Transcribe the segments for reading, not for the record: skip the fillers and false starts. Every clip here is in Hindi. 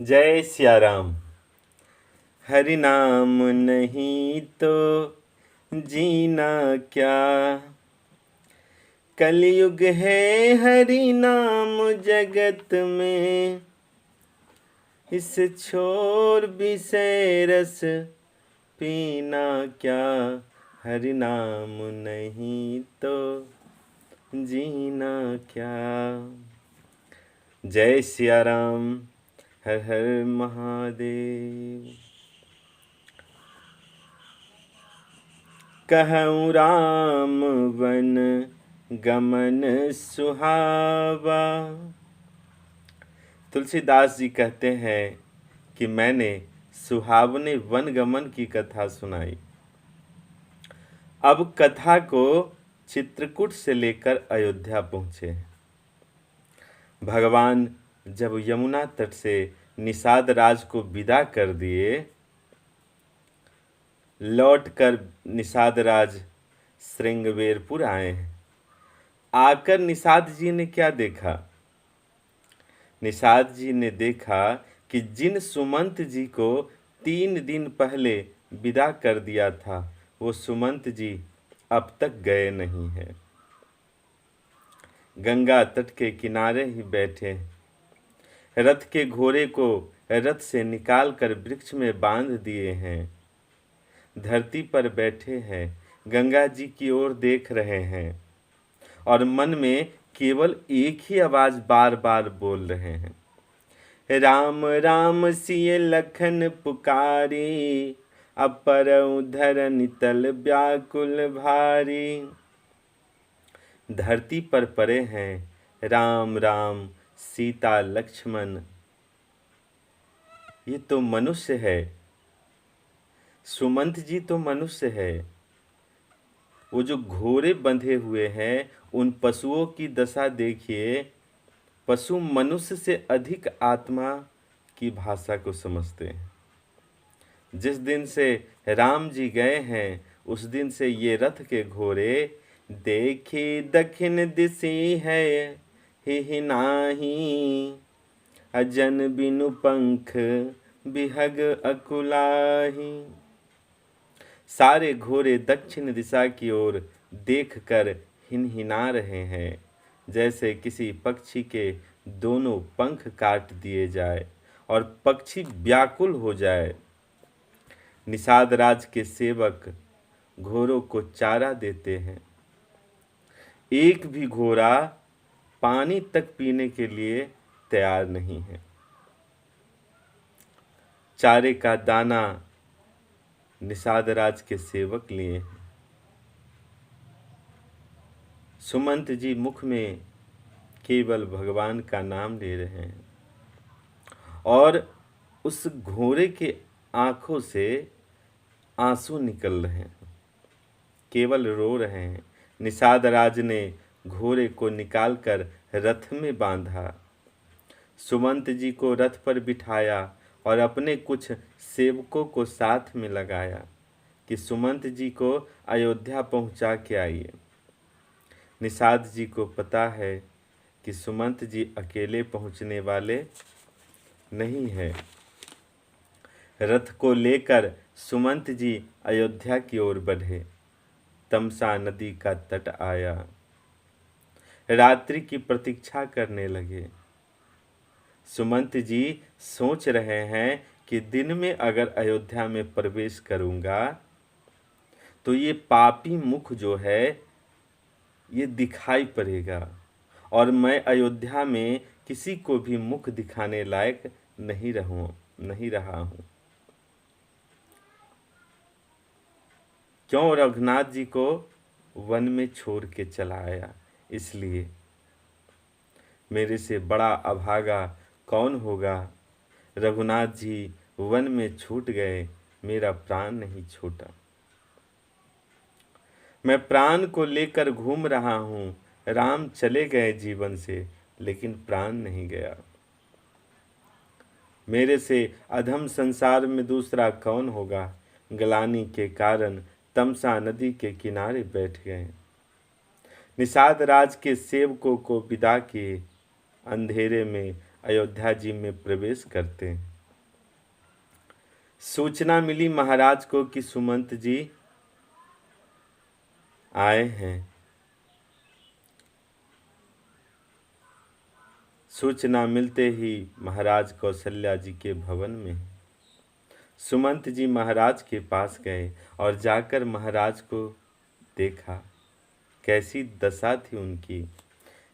जय सिया राम। हरि नाम नहीं तो जीना क्या, कलयुग है हरि नाम जगत में। इस छोर विषय रस पीना क्या, हरि नाम नहीं तो जीना क्या। जय सिया राम। हर हर महादेव। कहूँ राम वन गमन सुहावा। तुलसीदास जी कहते हैं कि मैंने सुहावने वन गमन की कथा सुनाई। अब कथा को चित्रकूट से लेकर अयोध्या पहुँचे। भगवान जब यमुना तट से निषाद राज को विदा कर दिए, लौटकर निषाद राज श्रृंगवेरपुर आए हैं। आकर निषाद जी ने क्या देखा? निषाद जी ने देखा कि जिन सुमंत जी को 3 दिन पहले विदा कर दिया था, वो सुमंत जी अब तक गए नहीं हैं। गंगा तट के किनारे ही बैठे, रथ के घोड़े को रथ से निकालकर वृक्ष में बांध दिए हैं। धरती पर बैठे हैं, गंगा जी की ओर देख रहे हैं और मन में केवल एक ही आवाज बार बार बोल रहे हैं, राम राम सिय लखन पुकारी, अपरऊ धरन तल व्याकुल भारी। धरती पर पड़े हैं राम राम सीता लक्ष्मण, ये तो मनुष्य है। सुमंत जी तो मनुष्य है। वो जो घोड़े बंधे हुए हैं, उन पशुओं की दशा देखिए। पशु मनुष्य से अधिक आत्मा की भाषा को समझते हैं। जिस दिन से राम जी गए हैं, उस दिन से ये रथ के घोड़े देखी दक्षिण दिशि है ही नाही, अजन बिनु पंख बिहग अकुलाही। सारे घोड़े दक्षिण दिशा की ओर देखकर हिनहिना रहे हैं, जैसे किसी पक्षी के दोनों पंख काट दिए जाए और पक्षी व्याकुल हो जाए। निषाद राज के सेवक घोड़ों को चारा देते हैं। एक भी घोड़ा पानी तक पीने के लिए तैयार नहीं है। चारे का दाना निषाद राज के सेवक लिए हैं। सुमंत जी मुख में केवल भगवान का नाम ले रहे हैं और उस घोड़े के आंखों से आंसू निकल रहे हैं, केवल रो रहे हैं। निषाद राज ने घोड़े को निकालकर रथ में बांधा, सुमंत जी को रथ पर बिठाया और अपने कुछ सेवकों को साथ में लगाया कि सुमंत जी को अयोध्या पहुंचा के आइए। निषाद जी को पता है कि सुमंत जी अकेले पहुंचने वाले नहीं हैं। रथ को लेकर सुमंत जी अयोध्या की ओर बढ़े। तमसा नदी का तट आया, रात्रि की प्रतीक्षा करने लगे। सुमंत जी सोच रहे हैं कि दिन में अगर अयोध्या में प्रवेश करूंगा तो ये पापी मुख जो है ये दिखाई पड़ेगा और मैं अयोध्या में किसी को भी मुख दिखाने लायक नहीं रहा हूं। क्यों रघुनाथ जी को वन में छोड़ के चला आया? इसलिए मेरे से बड़ा अभागा कौन होगा। रघुनाथ जी वन में छूट गए, मेरा प्राण नहीं छूटा। मैं प्राण को लेकर घूम रहा हूँ। राम चले गए जीवन से, लेकिन प्राण नहीं गया। मेरे से अधम संसार में दूसरा कौन होगा। ग्लानि के कारण तमसा नदी के किनारे बैठ गए। निषाद राज के सेवकों को विदा किए, अंधेरे में अयोध्या जी में प्रवेश करते हैं। सूचना मिली महाराज को कि सुमंत जी आए हैं। सूचना मिलते ही महाराज कौशल्या जी के भवन में सुमंत जी महाराज के पास गए और जाकर महाराज को देखा। कैसी दशा थी उनकी।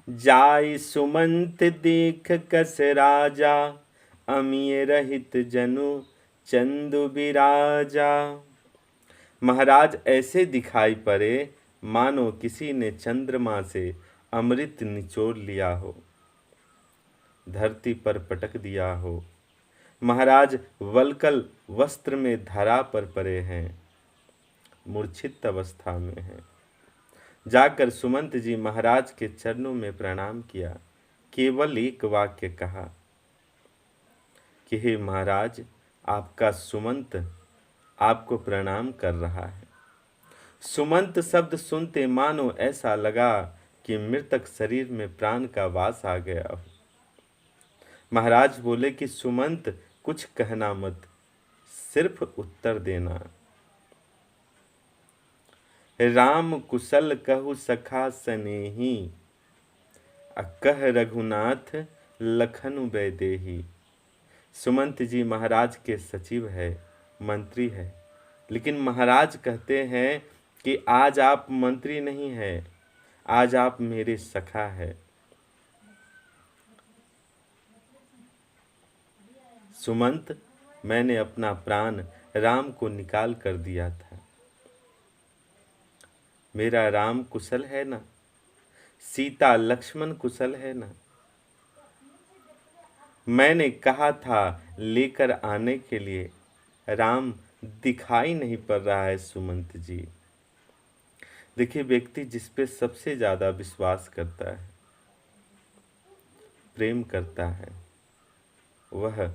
जाय सुमंत देख कस राजा, अमिय रहित जनु चंदु बिराजा। महाराज ऐसे दिखाई पड़े मानो किसी ने चंद्रमा से अमृत निचोड़ लिया हो, धरती पर पटक दिया हो। महाराज वल्कल वस्त्र में धरा पर पड़े हैं, मूर्छित अवस्था में हैं। जाकर सुमंत जी महाराज के चरणों में प्रणाम किया। केवल एक वाक्य कहा कि हे महाराज, आपका सुमंत आपको प्रणाम कर रहा है। सुमंत शब्द सुनते मानो ऐसा लगा कि मृतक शरीर में प्राण का वास आ गया हो। महाराज बोले कि सुमंत कुछ कहना मत, सिर्फ उत्तर देना। राम कुशल कहु सखा सनेही, कह रघुनाथ लखनु वैदेही। सुमंत जी महाराज के सचिव है, मंत्री है, लेकिन महाराज कहते हैं कि आज आप मंत्री नहीं हैं, आज आप मेरे सखा है। सुमंत, मैंने अपना प्राण राम को निकाल कर दिया था। मेरा राम कुशल है ना, सीता लक्ष्मण कुशल है ना। मैंने कहा था लेकर आने के लिए, राम दिखाई नहीं पड़ रहा है। सुमंत जी देखिए, व्यक्ति जिस पे सबसे ज्यादा विश्वास करता है, प्रेम करता है, वह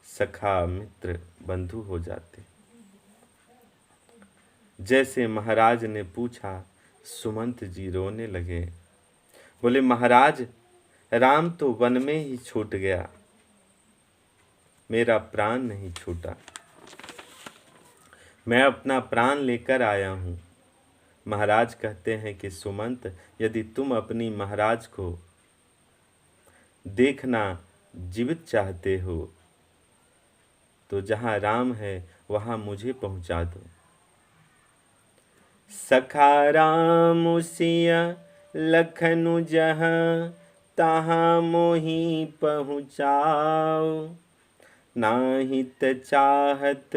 सखा मित्र बंधु हो जाते। जैसे महाराज ने पूछा, सुमंत जी रोने लगे। बोले महाराज, राम तो वन में ही छूट गया, मेरा प्राण नहीं छूटा। मैं अपना प्राण लेकर आया हूं। महाराज कहते हैं कि सुमंत, यदि तुम अपनी महाराज को देखना जीवित चाहते हो तो जहां राम है वहां मुझे पहुंचा दो। सखा राम सिया लखनु जहाँ, तहाँ मोहि पहुँचाओ। नाहित चाहत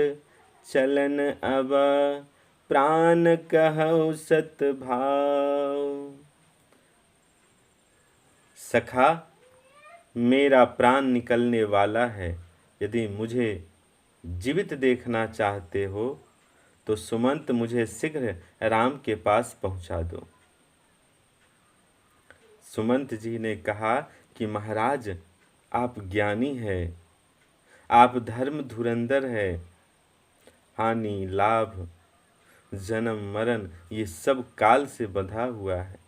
चलन अब, प्राण कहु सत भाव। सखा, मेरा प्राण निकलने वाला है, यदि मुझे जीवित देखना चाहते हो तो सुमंत मुझे शीघ्र राम के पास पहुंचा दो। सुमंत जी ने कहा कि महाराज, आप ज्ञानी है, आप धर्म धुरंधर है। हानि लाभ जन्म मरण ये सब काल से बंधा हुआ है।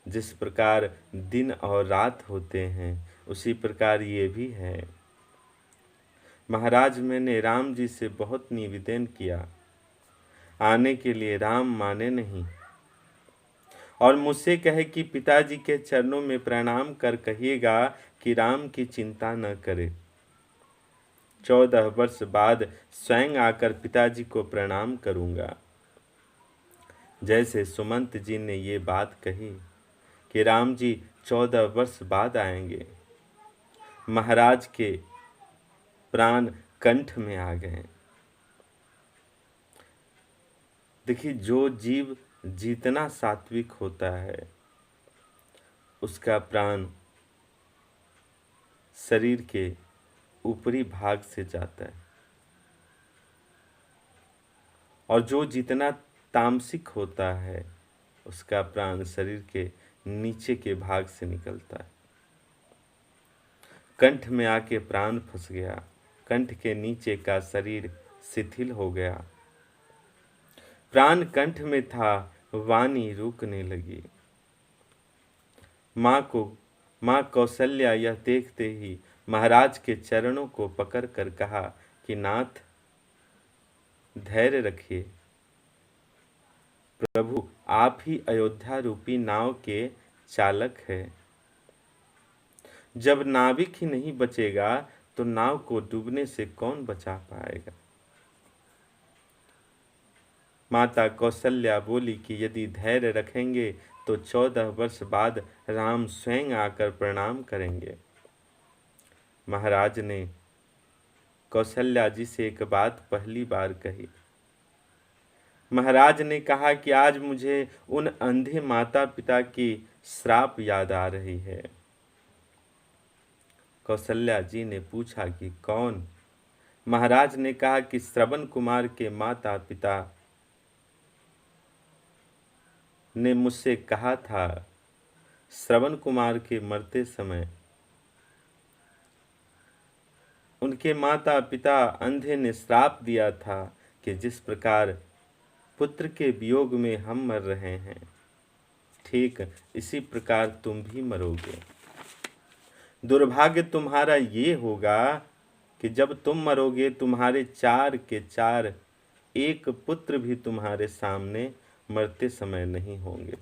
जिस प्रकार दिन और रात होते हैं उसी प्रकार ये भी है। महाराज, मैंने राम जी से बहुत निवेदन किया, आने के लिए राम माने नहीं, और मुझसे कहे कि पिताजी के चरणों में प्रणाम कर कहिएगा कि राम की चिंता न करे। 14 वर्ष बाद स्वयं आकर पिताजी को प्रणाम करूंगा। जैसे सुमंत जी ने ये बात कही कि राम जी 14 वर्ष बाद आएंगे, महाराज के प्राण कंठ में आ गए। देखिए, जो जीव जितना सात्विक होता है उसका प्राण शरीर के ऊपरी भाग से जाता है, और जो जितना तामसिक होता है उसका प्राण शरीर के नीचे के भाग से निकलता है। कंठ में आके प्राण फंस गया, कंठ के नीचे का शरीर शिथिल हो गया। प्राण कंठ में था, वाणी रुकने लगी। माँ कौशल्या यह देखते ही महाराज के चरणों को पकड़कर कहा कि नाथ धैर्य रखिए, प्रभु आप ही अयोध्या रूपी नाव के चालक है। जब नाविक ही नहीं बचेगा तो नाव को डूबने से कौन बचा पाएगा। माता कौशल्या बोली कि यदि धैर्य रखेंगे तो 14 वर्ष बाद राम स्वयं आकर प्रणाम करेंगे। महाराज ने कौशल्या जी से एक बात पहली बार कही। महाराज ने कहा कि आज मुझे उन अंधे माता पिता की श्राप याद आ रही है। कौशल्या जी ने पूछा कि कौन। महाराज ने कहा कि श्रवण कुमार के माता पिता ने मुझसे कहा था, श्रवण कुमार के मरते समय उनके माता पिता अंधे ने श्राप दिया था कि जिस प्रकार पुत्र के वियोग में हम मर रहे हैं, ठीक इसी प्रकार तुम भी मरोगे। दुर्भाग्य तुम्हारा ये होगा कि जब तुम मरोगे तुम्हारे 4 के 4 एक पुत्र भी तुम्हारे सामने मरते समय नहीं होंगे।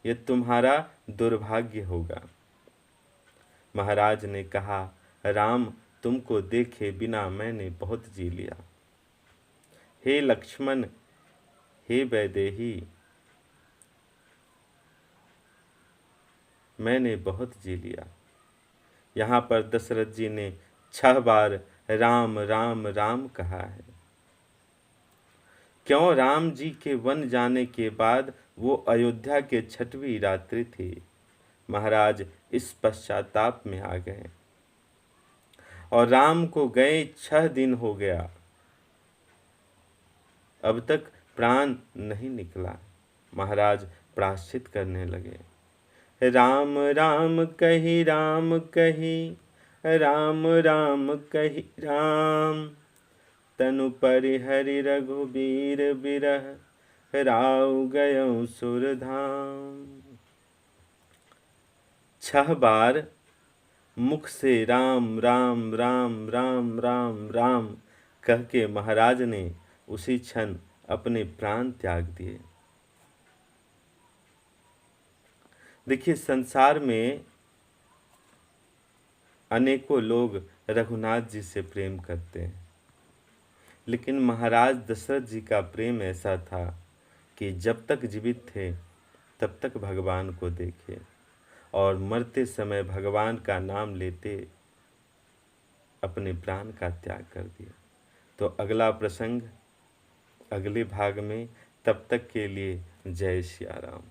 ये तुम्हारा दुर्भाग्य होगा। महाराज ने कहा, राम तुमको देखे बिना मैंने बहुत जी लिया। हे लक्ष्मण, हे वैदेही, मैंने बहुत जी लिया। यहाँ पर दशरथ जी ने 6 बार राम राम राम कहा है। क्यों? राम जी के वन जाने के बाद वो अयोध्या के 6वीं रात्रि थी। महाराज इस पश्चाताप में आ गए और राम को गए 6 दिन हो गया, अब तक प्राण नहीं निकला। महाराज प्रायश्चित करने लगे। राम राम कही राम कही, राम राम कही राम, तनु परिहरि रघुबीर बिरह, राउ गयौ सुरधाम। 6 बार मुख से राम राम राम राम राम राम कह के महाराज ने उसी क्षण अपने प्राण त्याग दिए। देखिए, संसार में अनेकों लोग रघुनाथ जी से प्रेम करते हैं, लेकिन महाराज दशरथ जी का प्रेम ऐसा था कि जब तक जीवित थे तब तक भगवान को देखे और मरते समय भगवान का नाम लेते अपने प्राण का त्याग कर दिया। तो अगला प्रसंग अगले भाग में, तब तक के लिए जय सिया राम।